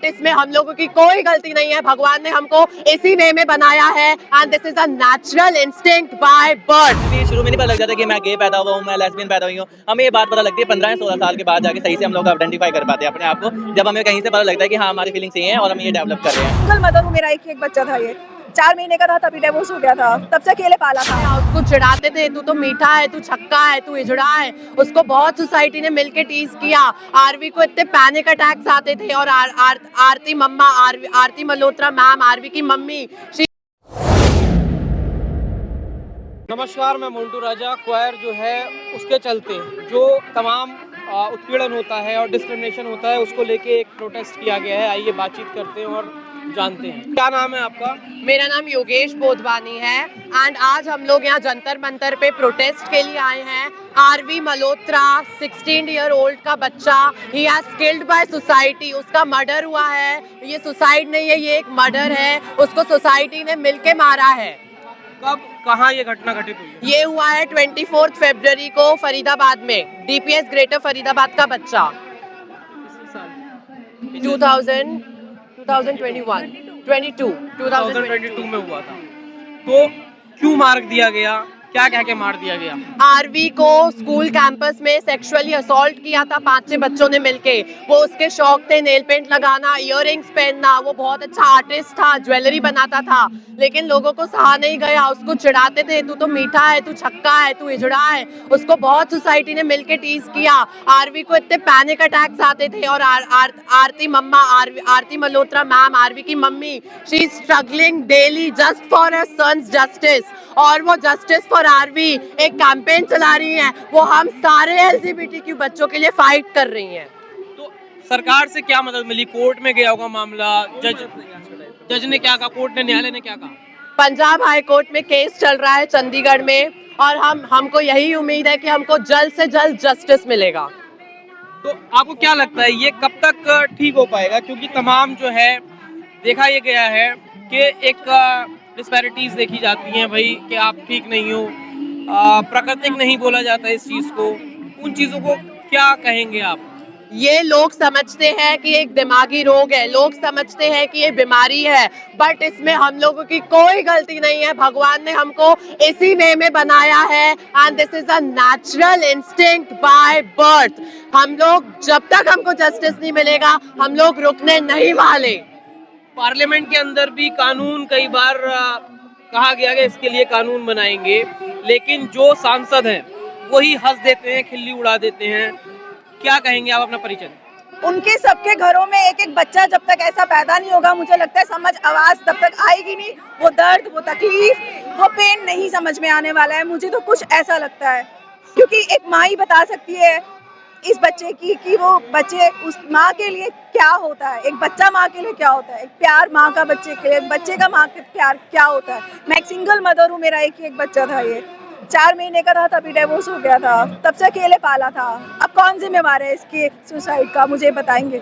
इसमें हम लोगों की कोई गलती नहीं है। भगवान ने हमको इसी वे में बनाया है and this is a natural instinct by birth. शुरू में नहीं पता लग जाता कि मैं गे पैदा हुआ हूँ, मैं लेस्बियन पैदा हुई हूँ। हमें ये बात पता लगती है 15 या 16 साल के बाद जाके सही से हम लोग आइडेंटिफाई कर पाते हैं अपने आप को, जब हमें कहीं से पता लगता है कि हाँ हमारी फीलिंग्स ये हैं और हम ये डेवलप कर रहे हैं। सिंगल मदर हूँ, मेरा एक बच्चा था, ये 4 महीने का था तभी डिवोर्स हो गया था, तब से अकेले पाला था। उसको चिढ़ाते थे, तू तो मीठा है, तू छक्का है, तू इजड़ा है। उसको बहुत सोसाइटी ने मिलके टीज किया। आरवी को इतने पैनिक अटैक्स आते थे और आरती मम्मा, आरती मल्होत्रा मैम, आरवी की मम्मी। नमस्कार, मैं मोन्टू राजा। क्वायर जो है उसके चलते जो तमाम उत्पीड़न होता है और डिस्क्रिमिनेशन होता है उसको लेके एक प्रोटेस्ट किया गया है। आइए बातचीत करते हैं और जानते हैं। क्या नाम है आपका? मेरा नाम योगेश बोधवानी है एंड आज हम लोग यहाँ जंतर मंतर पे प्रोटेस्ट के लिए आए हैं। आरवी मल्होत्रा 16 ईयर ओल्ड का बच्चा, he has killed by society. उसका मर्डर हुआ है, ये सुसाइड नहीं है, ये एक मर्डर है। उसको सोसाइटी ने मिलके मारा है। कब, कहाँ ये घटना घटित हुई है? ये हुआ है 24 फरवरी को फरीदाबाद में। डीपीएस ग्रेटर फरीदाबाद का बच्चा। 2022 में हुआ था। तो क्यों मार दिया गया? क्या कह के मार दिया गया? आरवी को स्कूल कैंपस में सेक्सुअली असॉल्ट किया था 5-6 बच्चों ने मिलके। वो उसके शौक थे नेल पेंट लगाना, इयररिंग्स पहनना। वो बहुत अच्छा आर्टिस्ट था, ज्वेलरी बनाता था, लेकिन लोगों को सहा नहीं गया। उसको चिढ़ाते थे, तू तो मीठा है, तू छक्का है, तू इजड़ा है। उसको बहुत सोसाइटी ने मिलके टीज किया। आरवी को इतने पैनिक अटैक्स आते थे और आरती मम्मा, आरती मल्होत्रा मैम, आरवी की मम्मी, she is struggling daily just for her sons justice. और वो जस्टिस फॉर आरवी एक कैंपेन चला रही हैं। वो हम सारे एलजीबीटीक्यू बच्चों के लिए फाइट कर रही हैं। तो सरकार से क्या मदद मिली? कोर्ट में गया होगा मामला, जज ने क्या कहा? कोर्ट ने, न्यायालय ने क्या कहा? पंजाब हाई कोर्ट में केस चल रहा है चंडीगढ़ में और हमको यही उम्मीद है कि हमको जल्द से जल्द जस्टिस मिलेगा। तो आपको क्या लगता है ये कब तक ठीक हो पाएगा? क्योंकि तमाम जो है देखा ये गया है कि एक डिस्पैरिटीज देखी जाती हैं भाई, कि आप ठीक नहीं हो, प्राकृतिक नहीं बोला जाता इस चीज को। उन चीजों को क्या कहेंगे आप? ये लोग समझते हैं कि एक दिमागी रोग है, लोग समझते हैं कि ये बीमारी है, बट इसमें हम लोगों की कोई गलती नहीं है। भगवान ने हमको इसी वे में बनाया है and this is a natural instinct by birth. हम लोग जब तक हमको जस्टिस नहीं मिलेगा, हम लोग रुकने नहीं वाले। पार्लियामेंट के अंदर भी कानून कई बार कहा गया कि इसके लिए कानून बनाएंगे, लेकिन जो सांसद हैं वही हंस देते हैं, खिल्ली उड़ा देते हैं। क्या कहेंगे आप? अपना परिचय। उनके सबके घरों में एक एक बच्चा जब तक ऐसा पैदा नहीं होगा, मुझे लगता है समझ आवाज तब तक आएगी नहीं। वो दर्द, वो तकलीफ, वो पेन नहीं समझ में आने वाला है। मुझे तो कुछ ऐसा लगता है, क्योंकि एक माँ ही बता सकती है इस बच्चे की कि वो बच्चे उस माँ के लिए क्या होता है। एक बच्चा माँ के लिए क्या होता है, एक प्यार माँ का बच्चे के लिए, बच्चे का माँ के प्यार क्या होता है। मैं एक सिंगल मदर हूँ, मेरा एक बच्चा था, ये 4 महीने का था तभी डिवोर्स हो गया था, तब से अकेले पाला था। अब कौन जिम्मेवार है इसके सुसाइड का, मुझे बताएंगे?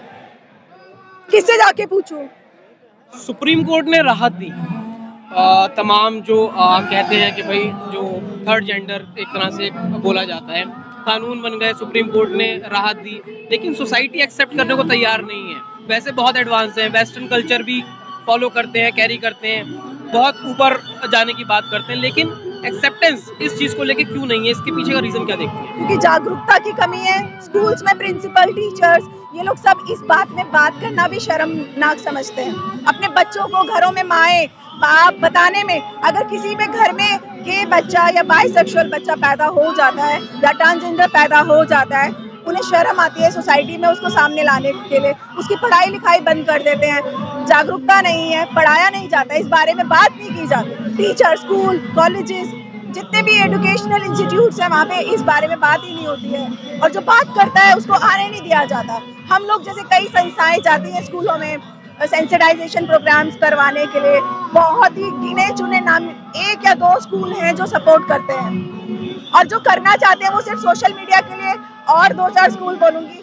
किससे जाके पूछूं? सुप्रीम कोर्ट ने राहत दी। तमाम जो कहते हैं कि भाई जो थर्ड जेंडर एक तरह से बोला जाता है, कानून बन गए, सुप्रीम कोर्ट ने राहत दी, लेकिन सोसाइटी एक्सेप्ट करने को तैयार नहीं है। वैसे बहुत एडवांस है, वेस्टर्न कल्चर भी फॉलो करते हैं, कैरी करते हैं, बहुत ऊपर जाने की बात करते हैं, लेकिन एक्सेप्टेंस इस चीज को लेके क्यों नहीं है? इसके पीछे का रीजन क्या देखती है? क्योंकि जागरूकता की कमी है। स्कूल्स में प्रिंसिपल, टीचर्स, ये लोग सब इस बात में बात करना भी शर्मनाक समझते हैं। अपने बच्चों को घरों में माएँ बाप बताने में, अगर किसी में घर में गे बच्चा या बाइसेक्सुअल बच्चा पैदा हो जाता है या ट्रांसजेंडर पैदा हो जाता है, उन्हें शर्म आती है सोसाइटी में उसको सामने लाने के लिए। उसकी पढ़ाई लिखाई बंद कर देते हैं। जागरूकता नहीं है, पढ़ाया नहीं जाता, इस बारे में बात नहीं की जाती। टीचर, स्कूल, कॉलेजेस, जितने भी एजुकेशनल इंस्टीट्यूट्स हैं, वहाँ पे इस बारे में बात ही नहीं होती है। और जो बात करता है उसको आने नहीं दिया जाता। हम लोग जैसे कई संस्थाएं जाती हैं स्कूलों में सेंसिटाइजेशन प्रोग्राम्स करवाने के लिए, बहुत ही गिने चुने नाम 1 या 2 स्कूल हैं जो सपोर्ट करते हैं, और जो करना चाहते हैं वो सिर्फ सोशल मीडिया के लिए और 2-4 स्कूल बोलूंगी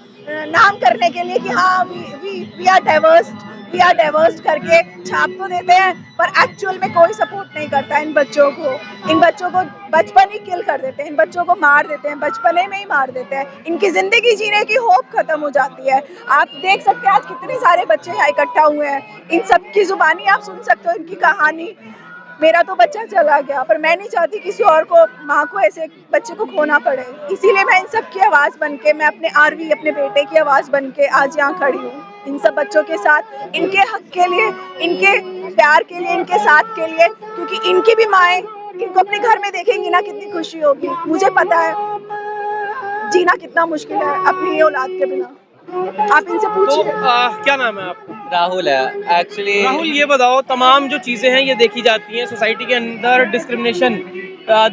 नाम करने के लिए कि हाँ we are diverse, we are diverse करके छाप तो देते हैं, पर एक्चुअल में कोई सपोर्ट नहीं करता इन बच्चों को। इन बच्चों को बचपन ही किल कर देते हैं, इन बच्चों को मार देते हैं, बचपने में ही मार देते हैं, इनकी जिंदगी जीने की होप खत्म हो जाती है। आप देख सकते हैं आज कितने सारे बच्चे यहाँ इकट्ठा हुए हैं, इन सब की जुबानी आप सुन सकते हो, इनकी कहानी। मेरा तो बच्चा चला गया, पर मैं नहीं चाहती किसी और को, माँ को ऐसे बच्चे को खोना पड़े, इसीलिए मैं इन सब की आवाज़ बन के, मैं अपने आरवी, अपने बेटे की आवाज़ बन के आज यहाँ खड़ी हूँ, इन सब बच्चों के साथ, इनके हक के लिए, इनके प्यार के लिए, इनके साथ के लिए, क्योंकि इनकी भी माएँ इनको अपने घर में देखेंगी ना, कितनी खुशी होगी। मुझे पता है जीना कितना मुश्किल है अपनी औलाद के बिना, आप इनसे तो पूछिए। क्या नाम है आपका? राहुल है एक्चुअली। राहुल, ये बताओ, तमाम जो चीज़ें हैं ये देखी जाती हैं, सोसाइटी के अंदर डिस्क्रिमिनेशन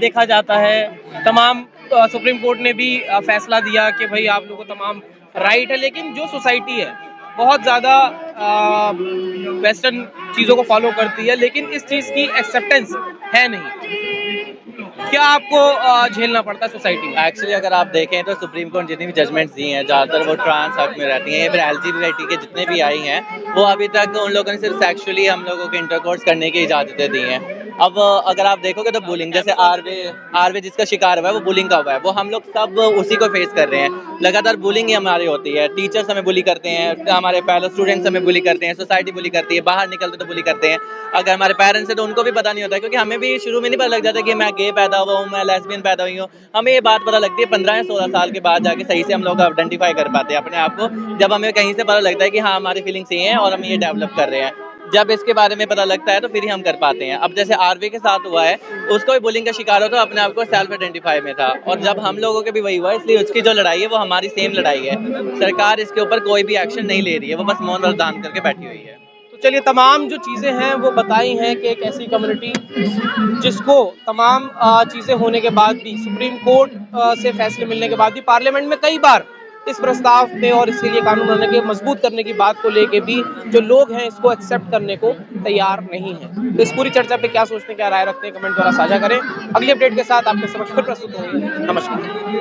देखा जाता है, तमाम सुप्रीम कोर्ट ने भी फैसला दिया कि भाई आप लोगों को तमाम राइट है, लेकिन जो सोसाइटी है बहुत ज़्यादा वेस्टर्न चीज़ों को फॉलो करती है, लेकिन इस चीज़ की एक्सेप्टेंस है नहीं। क्या आपको झेलना पड़ता है सोसाइटी में? एक्चुअली अगर आप देखें तो सुप्रीम कोर्ट जितनी भी जजमेंट्स दी हैं ज़्यादातर वो ट्रांस हक में रहती हैं, या फिर LGBT के जितने भी आई हैं वो अभी तक उन लोगों ने सिर्फ सेक्सुअली हम लोगों को इंटरकोर्स करने की इजाज़तें दी हैं। अब अगर आप देखोगे तो बुलिंग, जैसे आरवे जिसका शिकार हुआ है वो बुलिंग का हुआ है, वो हम लोग सब उसी को फेस कर रहे हैं। लगातार बुलिंग ही हमारी होती है, टीचर्स हमें बुली करते हैं, हमारे फेलो स्टूडेंट्स हमें बुली करते हैं, सोसाइटी बुली करती है, बाहर निकलते तो बुली करते हैं। अगर हमारे पेरेंट्स हैं तो उनको भी पता नहीं होता, क्योंकि हमें भी शुरू में नहीं पता लग जाता कि मैं गे पैदा हुआ हूँ, मैं लेस्बियन पैदा हुई हूँ। हमें ये बात पता लगती है 15 या 16 साल के बाद जाके सही से हम लोग आइडेंटिफाई कर पाते हैं अपने आप को, जब हमें कहीं से पता लगता है कि हाँ हमारी फीलिंग्स ये हैं और हम ये डेवलप कर रहे हैं। जब इसके बारे में पता लगता है तो फिर ही हम कर पाते हैं। अब जैसे आरवे के साथ हुआ है, उसको भी बुलिंग का शिकार हो तो अपने आप को सेल्फ आइडेंटिफाई में था, और जब हम लोगों के भी वही हुआ, इसलिए उसकी जो लड़ाई है वो हमारी सेम लड़ाई है। सरकार इसके ऊपर कोई भी एक्शन नहीं ले रही है, वो बस मौन वरदान करके बैठी हुई है। तो चलिए, तमाम जो चीज़ें हैं वो बताई हैं कि एक ऐसी कम्युनिटी जिसको तमाम चीज़ें होने के बाद भी, सुप्रीम कोर्ट से फैसले मिलने के बाद भी, पार्लियामेंट में कई बार इस प्रस्ताव पे और इसके लिए कानून बनने के मजबूत करने की बात को लेके भी जो लोग हैं इसको एक्सेप्ट करने को तैयार नहीं है। तो इस पूरी चर्चा पे क्या सोचते हैं, क्या राय रखते हैं, कमेंट द्वारा साझा करें। अगली अपडेट के साथ आपके समक्ष फिर प्रस्तुत होंगे। नमस्कार।